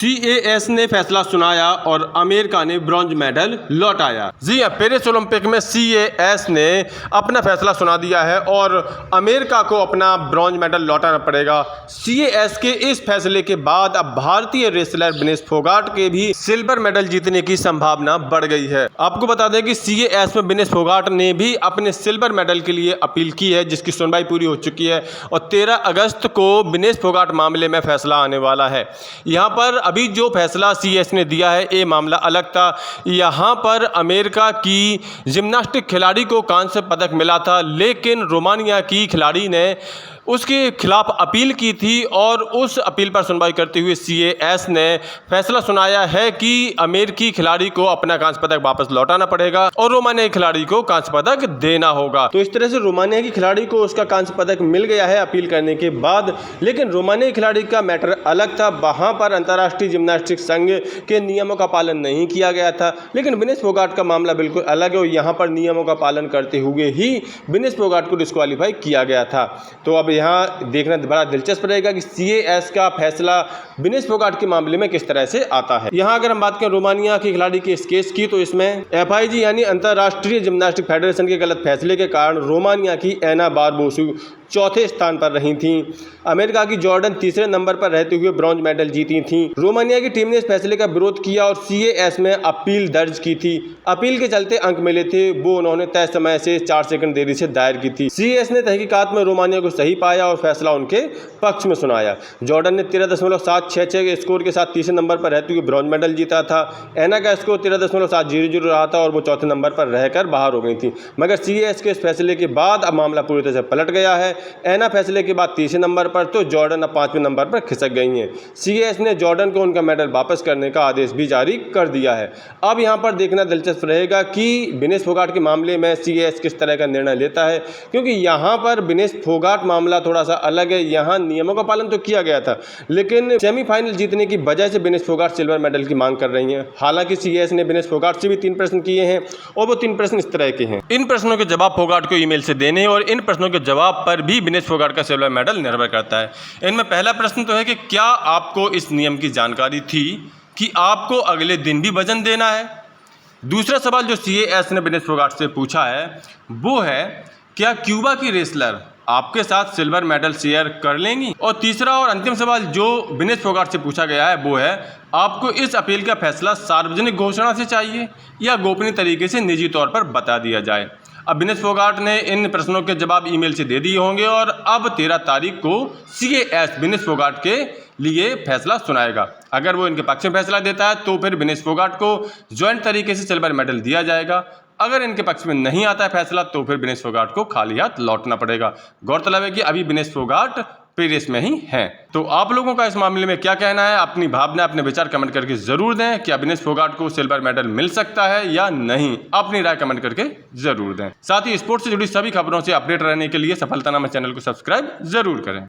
CAS ने फैसला सुनाया और अमेरिका ने ब्रॉन्ज मेडल लौटाया। जी हां, पेरिस ओलंपिक में CAS ने अपना फैसला सुना दिया है और अमेरिका को अपना ब्रॉन्ज मेडल लौटाना पड़ेगा। CAS के इस फैसले के बाद अब भारतीय रेसलर विनेश फोगाट के भी सिल्वर मेडल जीतने की संभावना बढ़ गई है। आपको बता दें कि CAS में विनेश फोगाट ने भी अपने सिल्वर मेडल के लिए अपील की है, जिसकी सुनवाई पूरी हो चुकी है और 13 अगस्त को विनेश फोगाट मामले में फैसला आने वाला है। यहाँ पर अभी जो फैसला CAS ने दिया है ये मामला अलग था। यहाँ पर अमेरिका की जिम्नास्टिक खिलाड़ी को कांस्य पदक मिला था, लेकिन रोमानिया की खिलाड़ी ने उसके खिलाफ अपील की थी और उस अपील पर सुनवाई करते हुए CAS ने फैसला सुनाया है कि अमेरिकी खिलाड़ी को अपना कांस्य पदक वापस लौटाना पड़ेगा और रोमानिया की खिलाड़ी को कांस्य पदक देना होगा। तो इस तरह से रोमानिया की खिलाड़ी को उसका कांस्य पदक मिल गया है अपील करने के बाद, लेकिन रोमानिया खिलाड़ी का मैटर अलग था। वहां पर अंतर्राष्ट्रीय जिम्नास्टिक संघ के नियमों का पालन नहीं किया गया था, लेकिन विनेश फोगाट का मामला बिल्कुल अलग है और यहाँ पर नियमों का पालन करते हुए ही विनेश फोगाट को डिस्क्वालीफाई किया गया था। तो अब यहाँ देखना बड़ा दिलचस्प रहेगा कि CAS का फैसला विनेश फोगाट के मामले में किस तरह से आता है। यहाँ अगर हम बात करें रोमानिया की खिलाड़ी के इस केस की, तो इसमें FIG यानी अंतर्राष्ट्रीय जिम्नास्टिक फेडरेशन के गलत फैसले के कारण रोमानिया की एना बारबोसु चौथे स्थान पर रही थी। अमेरिका की जॉर्डन तीसरे नंबर पर रहते हुए ब्रॉन्ज मेडल जीती थी। रोमानिया की टीम ने इस फैसले का विरोध किया और CAS में अपील दर्ज की थी। अपील के चलते अंक मिले थे, वो उन्होंने तय समय से 4 सेकंड देरी से दायर की थी। CAS ने तहकीकात में रोमानिया को सही पाया और फैसला उनके पक्ष में सुनाया। जॉर्डन ने 13.766 के स्कोर के साथ तीसरे नंबर पर रहते हुए ब्रॉन्ज मेडल जीता था। एना का स्कोर 13.700 रहा था और वो चौथे नंबर पर रहकर बाहर हो गई थी। मगर CAS के इस फैसले के बाद अब मामला पूरी तरह से पलट गया है। एना फैसले के बाद तीसरे नंबर पर, तो जॉर्डन अब 5वें नंबर पर खिसक गई हैं। CAS ने जॉर्डन को उनका मेडल वापस करने का आदेश भी जारी कर दिया है। अब यहां पर देखना दिलचस्प रहेगा कि विनेश फोगाट के मामले में CAS किस तरह का निर्णय लेता है, क्योंकि यहां पर विनेश फोगाट मामला थोड़ा सा अलग है। यहां नियमों का पालन तो किया गया था, लेकिन सेमीफाइनल जीतने की वजह से विनेश फोगाट सिल्वर मेडल की मांग कर रही हैं। हालांकि CAS ने विनेश फोगाट से भी 3 प्रश्न किए हैं और वो 3 प्रश्न इस तरह के हैं। इन प्रश्नों के जवाब फोगाट को ईमेल से देने और इन प्रश्नों के जवाब पर भी विनेश फोगाट का सिल्वर मेडल निर्भर करता है। इनमें पहला प्रश्न तो है कि क्या आपको इस नियम की जानकारी थी कि आपको अगले दिन भी वजन देना है। दूसरा सवाल जो CAS ने विनेश फोगाट से पूछा है वो है, क्या क्यूबा की रेसलर आपके साथ सिल्वर मेडल शेयर कर लेंगी। और तीसरा और अंतिम सवाल जो विनेश फोगाट से पूछा गया है वो है, आपको इस अपील का फैसला सार्वजनिक घोषणा से चाहिए या गोपनीय तरीके से निजी तौर पर बता दिया जाए। अब विनेश फोगाट ने इन प्रश्नों के जवाब ईमेल से दे दिए होंगे और अब 13 तारीख को CAS विनेश फोगाट के लिए फैसला सुनाएगा। अगर वो इनके पक्ष में फैसला देता है तो फिर विनेश फोगाट को ज्वाइंट तरीके से सिल्वर मेडल दिया जाएगा। अगर इनके पक्ष में नहीं आता है फैसला तो फिर विनेश फोगाट को खाली हाथ लौटना पड़ेगा। गौरतलब है कि अभी विनेश फोगाट पेरिस में ही हैं। तो आप लोगों का इस मामले में क्या कहना है, अपनी भावना अपने विचार कमेंट करके जरूर दें। क्या विनेश फोगाट को सिल्वर मेडल मिल सकता है या नहीं, अपनी राय कमेंट करके जरूर दें। साथ ही स्पोर्ट्स से जुड़ी सभी खबरों से अपडेट रहने के लिए सफलतानामा चैनल को सब्सक्राइब जरूर करें।